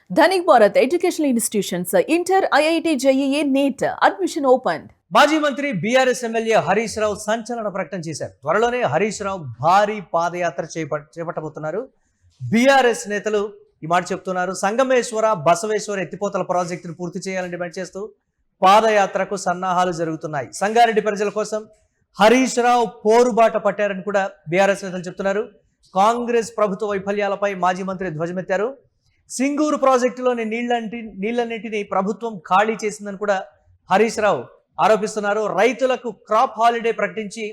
Dhanik Bharat educational institutions inter IIT JEE NEET admission open. మాజీ మంత్రి BRS MLA Harish Rao సంచలన ప్రకటన చేశారు. త్వరలోనే హరీష్ రావు భారీ పాదయాత్ర చేపట్టబోతున్నారు. బీఆర్ఎస్ నేతలు ఈ మాట చెప్తున్నారు. సంగమేశ్వర బసవేశ్వర ఎత్తిపోతల ప్రాజెక్టును పూర్తి చేయాలని డిమాండ్ చేస్తూ పాదయాత్రకు సన్నాహాలు జరుగుతున్నాయి. సంగారెడ్డి ప్రజల కోసం హరీష్ రావు పోరుబాట పట్టారని కూడా బీఆర్ఎస్ నేతలు చెప్తున్నారు. కాంగ్రెస్ ప్రభుత్వ వైఫల్యాలపై మాజీ మంత్రి ధ్వజమెత్తారు. సింగూరు ప్రాజెక్టులోని నీళ్లన్నింటినీ ప్రభుత్వం ఖాళీ చేసిందని కూడా హరీష్ రావు ఆరోపిస్తున్నారు. రైతులకు క్రాప్ హాలిడే ప్రకటించి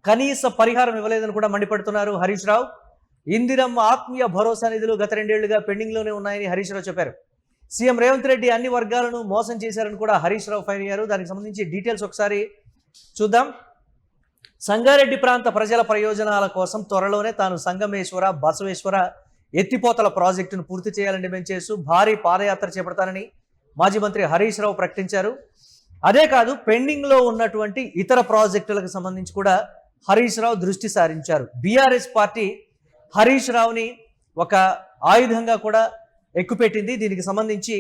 కనీస పరిహారం ఇవ్వలేదని కూడా మండిపడుతున్నారు హరీష్ రావు. ఇందిరమ్మ ఆత్మీయ భరోసా నిధులు గత 2 ఏళ్లుగా పెండింగ్లోనే ఉన్నాయని హరీష్ రావు చెప్పారు. సీఎం రేవంత్ రెడ్డి అన్ని వర్గాలను మోసం చేశారని కూడా హరీష్ రావు ఫైర్ అయ్యారు. దానికి సంబంధించి డీటెయిల్స్ ఒకసారి చూద్దాం. సంగారెడ్డి ప్రాంత ప్రజల ప్రయోజనాల కోసం త్వరలోనే తాను సంగమేశ్వర బసవేశ్వర ఎత్తిపోతల ప్రాజెక్టును పూర్తి చేయాలని డిమాండ్ చేస్తూ భారీ పాదయాత్ర చేపడతానని మాజీ మంత్రి హరీష్ రావు ప్రకటించారు. అదే కాదు, పెండింగ్లో ఉన్నటువంటి ఇతర ప్రాజెక్టులకు సంబంధించి కూడా హరీష్ రావు దృష్టి సారించారు. బీఆర్ఎస్ పార్టీ హరీష్ రావుని ఒక ఆయుధంగా కూడా ఎక్కుపెట్టింది. దీనికి సంబంధించి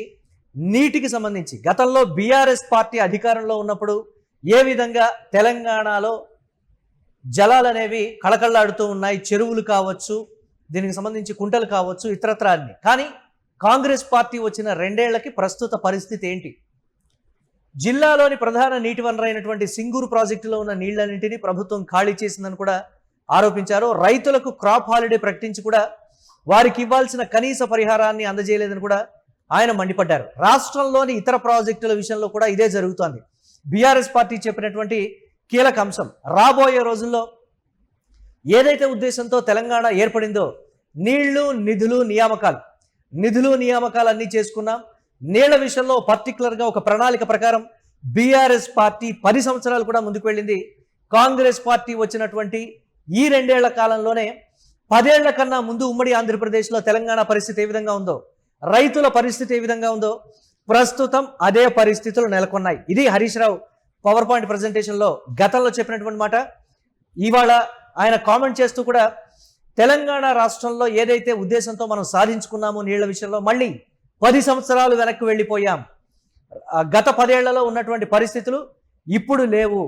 నీటికి సంబంధించి గతంలో బీఆర్ఎస్ పార్టీ అధికారంలో ఉన్నప్పుడు ఏ విధంగా తెలంగాణలో జలాలు అనేవి కళకళలాడుతూ ఉన్నాయి, చెరువులు కావచ్చు, దీనికి సంబంధించి కుంటలు కావచ్చు, ఇతరత్ర అన్ని. కానీ కాంగ్రెస్ పార్టీ వచ్చిన 2 ఏళ్లకి ప్రస్తుత పరిస్థితి ఏంటి? జిల్లాలోని ప్రధాన నీటి వనరైనటువంటి సింగూరు ప్రాజెక్టులో ఉన్న నీళ్లన్నింటినీ ప్రభుత్వం ఖాళీ చేసిందని కూడా ఆరోపించారు. రైతులకు క్రాప్ హాలిడే ప్రకటించి కూడా వారికి ఇవ్వాల్సిన కనీస పరిహారాన్ని అందజేయలేదని కూడా ఆయన మండిపడ్డారు. రాష్ట్రంలోని ఇతర ప్రాజెక్టుల విషయంలో కూడా ఇదే జరుగుతోంది. బీఆర్ఎస్ పార్టీ చెప్పినటువంటి కీలక అంశం, రాబోయే రోజుల్లో ఏదైతే ఉద్దేశంతో తెలంగాణ ఏర్పడిందో నీళ్లు నిధులు నియామకాలు అన్నీ చేసుకున్నాం. నీళ్ల విషయంలో పర్టికులర్గా ఒక ప్రణాళిక ప్రకారం బీఆర్ఎస్ పార్టీ 10 సంవత్సరాలు కూడా ముందుకు వెళ్ళింది. కాంగ్రెస్ పార్టీ వచ్చినటువంటి ఈ 2 ఏళ్ల కాలంలోనే 10 ఏళ్ల కన్నా ముందు ఉమ్మడి ఆంధ్రప్రదేశ్లో తెలంగాణ పరిస్థితి ఏ విధంగా ఉందో, రైతుల పరిస్థితి ఏ విధంగా ఉందో ప్రస్తుతం అదే పరిస్థితులు నెలకొన్నాయి. ఇది హరీష్ రావు పవర్ పాయింట్ ప్రజెంటేషన్లో గతంలో చెప్పినటువంటి మాట. ఇవాళ ఆయన కామెంట్ చేస్తూ కూడా తెలంగాణ రాష్ట్రంలో ఏదైతే ఉద్దేశంతో మనం సాధించుకున్నామో నీళ్ల విషయంలో మళ్ళీ 10 సంవత్సరాలు వెనక్కి వెళ్ళిపోయాం. గత 10 ఏళ్లలో ఉన్నటువంటి పరిస్థితులు ఇప్పుడు లేవు.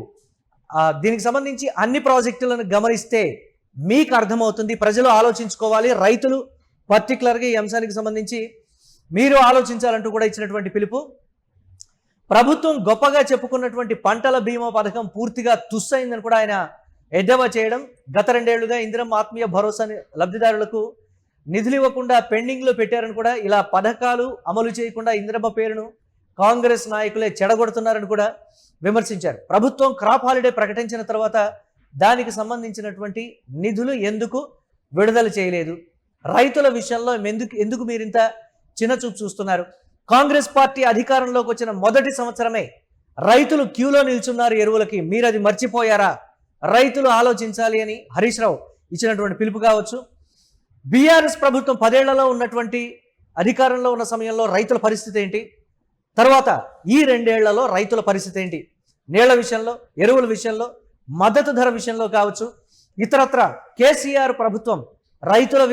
దీనికి సంబంధించి అన్ని ప్రాజెక్టులను గమనిస్తే మీకు అర్థమవుతుంది. ప్రజలు ఆలోచించుకోవాలి, రైతులు పర్టికులర్గా ఈ అంశానికి సంబంధించి మీరు ఆలోచించాలంటూ కూడా ఇచ్చినటువంటి పిలుపు. ప్రభుత్వం గొప్పగా చెప్పుకున్నటువంటి పంటల బీమా పథకం పూర్తిగా తుస్సైందని కూడా ఆయన ఎద్దేవా చేయడం. గత 2 ఏళ్లుగా ఇందిరమ్మ ఆత్మీయ భరోసా లబ్ధిదారులకు నిధులు ఇవ్వకుండా పెండింగ్లో పెట్టారని కూడా, ఇలా పథకాలు అమలు చేయకుండా ఇందిరమ్మ పేరును కాంగ్రెస్ నాయకులే చెడగొడుతున్నారని కూడా విమర్శించారు. ప్రభుత్వం క్రాప్ హాలిడే ప్రకటించిన తర్వాత దానికి సంబంధించినటువంటి నిధులు ఎందుకు విడుదల చేయలేదు? రైతుల విషయంలో ఎందుకు మీరింత చిన్నచూపు చూస్తున్నారు? కాంగ్రెస్ పార్టీ అధికారంలోకి వచ్చిన మొదటి సంవత్సరమే రైతులు క్యూలో నిల్చున్నారు ఎరువులకి. మీరు అది మర్చిపోయారా? రైతులు ఆలోచించాలి అని హరీష్ రావు ఇచ్చినటువంటి పిలుపు కావచ్చు. బీఆర్ఎస్ ప్రభుత్వం 10 ఏళ్లలో ఉన్నటువంటి అధికారంలో ఉన్న సమయంలో రైతుల పరిస్థితి ఏంటి? తర్వాత ఈ 2 ఏళ్లలో రైతుల పరిస్థితి ఏంటి? నీళ్ల విషయంలో, ఎరువుల విషయంలో, మద్దతు ధర విషయంలో కావచ్చు, ఇతరత్ర కేసీఆర్ ప్రభుత్వం రైతుల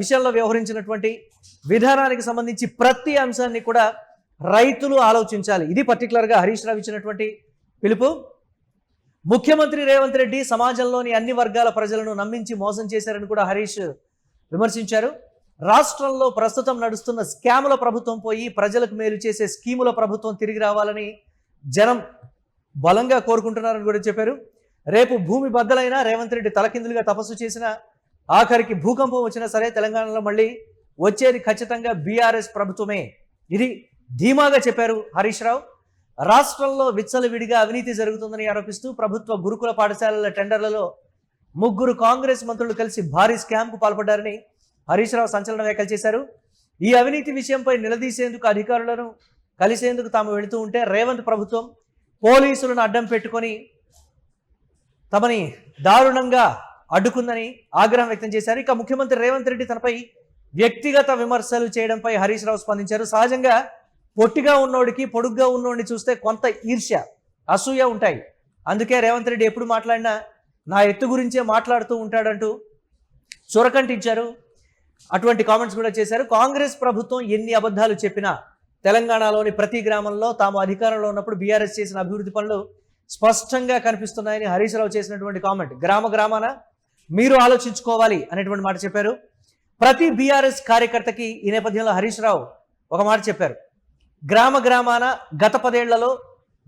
విషయంలో వ్యవహరించినటువంటి విధానానికి సంబంధించి ప్రతి అంశాన్ని కూడా రైతులు ఆలోచించాలి. ఇది పర్టికులర్గా హరీష్ రావు ఇచ్చినటువంటి పిలుపు. ముఖ్యమంత్రి రేవంత్ రెడ్డి సమాజంలోని అన్ని వర్గాల ప్రజలను నమ్మించి మోసం చేశారని కూడా హరీష్ విమర్శించారు. రాష్ట్రంలో ప్రస్తుతం నడుస్తున్న స్కాముల ప్రభుత్వం పోయి ప్రజలకు మేలు చేసే స్కీముల ప్రభుత్వం తిరిగి రావాలని జనం బలంగా కోరుకుంటున్నారని కూడా చెప్పారు. రేపు భూమి బద్దలైనా, రేవంత్ రెడ్డి తలకిందులుగా తపస్సు చేసినా, ఆఖరికి భూకంపం వచ్చినా సరే తెలంగాణలో మళ్ళీ వచ్చేది ఖచ్చితంగా బీఆర్ఎస్ ప్రభుత్వమే. ఇది ధీమాగా చెప్పారు హరీష్ రావు. రాష్ట్రంలో విచ్చలవిడిగా అవినీతి జరుగుతుందని ఆరోపిస్తూ ప్రభుత్వ గురుకుల పాఠశాలల టెండర్లలో 3 కాంగ్రెస్ మంత్రులు కలిసి భారీ స్కామ్కు పాల్పడ్డారని హరీష్ రావు సంచలన వ్యాఖ్యలు చేశారు. ఈ అవినీతి విషయంపై నిలదీసేందుకు అధికారులను కలిసేందుకు తాము వెళుతూ ఉంటే రేవంత్ ప్రభుత్వం పోలీసులను అడ్డం పెట్టుకొని తమని దారుణంగా అడ్డుకుందని ఆగ్రహం వ్యక్తం చేశారు. ఇక ముఖ్యమంత్రి రేవంత్ రెడ్డి తనపై వ్యక్తిగత విమర్శలు చేయడంపై హరీష్ రావు స్పందించారు. సహజంగా పొట్టిగా ఉన్నోడికి పొడుగ్గా ఉన్నోడిని చూస్తే కొంత ఈర్ష్య, అసూయ ఉంటాయి. అందుకే రేవంత్ రెడ్డి ఎప్పుడు మాట్లాడినా నా ఎత్తు గురించే మాట్లాడుతూ ఉంటాడంటూ చురకంటించారు. అటువంటి కామెంట్స్ కూడా చేశారు. కాంగ్రెస్ ప్రభుత్వం ఎన్ని అబద్ధాలు చెప్పినా తెలంగాణలోని ప్రతి గ్రామంలో తాము అధికారంలో ఉన్నప్పుడు బీఆర్ఎస్ చేసిన అభివృద్ధి పనులు స్పష్టంగా కనిపిస్తున్నాయని హరీష్ రావు చేసినటువంటి కామెంట్. గ్రామాన మీరు ఆలోచించుకోవాలి అనేటువంటి మాట చెప్పారు. ప్రతి బీఆర్ఎస్ కార్యకర్తకి ఈ నేపథ్యంలో హరీష్ రావు ఒక మాట చెప్పారు. గ్రామాన గత 10 ఏళ్లలో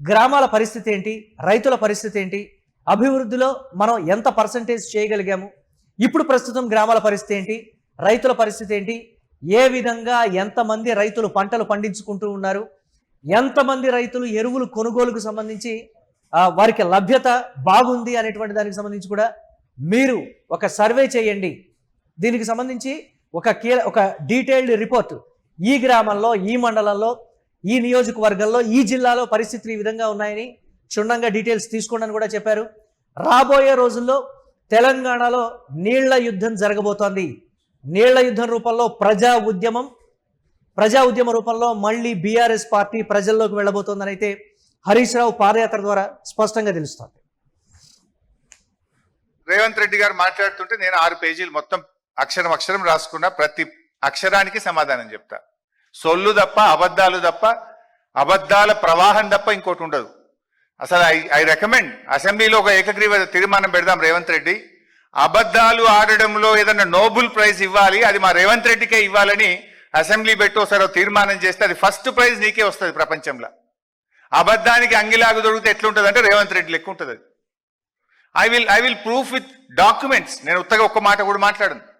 గ్రామాల పరిస్థితి ఏంటి, రైతుల పరిస్థితి ఏంటి, అభివృద్ధిలో మనం ఎంత పర్సంటేజ్ చేయగలిగాము, ఇప్పుడు ప్రస్తుతం గ్రామాల పరిస్థితి ఏంటి, రైతుల పరిస్థితి ఏంటి, ఏ విధంగా ఎంతమంది రైతులు పంటలు పండించుకుంటూ ఉన్నారు, ఎంతమంది రైతులు ఎరువులు కొనుగోలుకు సంబంధించి వారికి లభ్యత బాగుంది అనేటువంటి దానికి సంబంధించి కూడా మీరు ఒక సర్వే చేయండి. దీనికి సంబంధించి ఒక డీటెయిల్డ్ రిపోర్ట్ ఈ గ్రామంలో, ఈ మండలంలో, ఈ నియోజకవర్గంలో, ఈ జిల్లాలో పరిస్థితులు ఈ విధంగా ఉన్నాయని క్షుణ్ణంగా డీటెయిల్స్ తీసుకోండి కూడా చెప్పారు. రాబోయే రోజుల్లో తెలంగాణలో నీళ్ల యుద్ధం జరగబోతోంది. నీళ్ల యుద్ధం రూపంలో ప్రజా ఉద్యమ రూపంలో మళ్ళీ బీఆర్ఎస్ పార్టీ ప్రజల్లోకి వెళ్ళబోతోందని అయితే హరీష్ రావు పాదయాత్ర ద్వారా స్పష్టంగా తెలుస్తోంది. రేవంత్ రెడ్డి గారు మాట్లాడుతుంటే నేను 6 పేజీలు మొత్తం అక్షరం రాసుకున్నా. ప్రతి అక్షరానికి సమాధానం చెప్తా. సొల్లు తప్ప, అబద్ధాలు తప్ప, అబద్ధాల ప్రవాహం తప్ప ఇంకోటి ఉండదు. అసలు ఐ రికమెండ్ అసెంబ్లీలో ఒక ఏకగ్రీవ తీర్మానం పెడదాం. రేవంత్ రెడ్డి అబద్ధాలు ఆడడంలో ఏదన్నా నోబెల్ ప్రైజ్ ఇవ్వాలి, అది మా రేవంత్ రెడ్డికే ఇవ్వాలని అసెంబ్లీ పెట్టి ఒకసారి తీర్మానం చేస్తే అది ఫస్ట్ ప్రైజ్ నీకే వస్తుంది ప్రపంచంలో. అబద్ధానికి అంగిలాగు దొరికితే ఎట్లుంటుంది అంటే రేవంత్ రెడ్డి లెక్క ఉంటుంది అది. I will proof with documents. నేను ఉత్తగా ఒక్క మాట కూడా మాట్లాడను.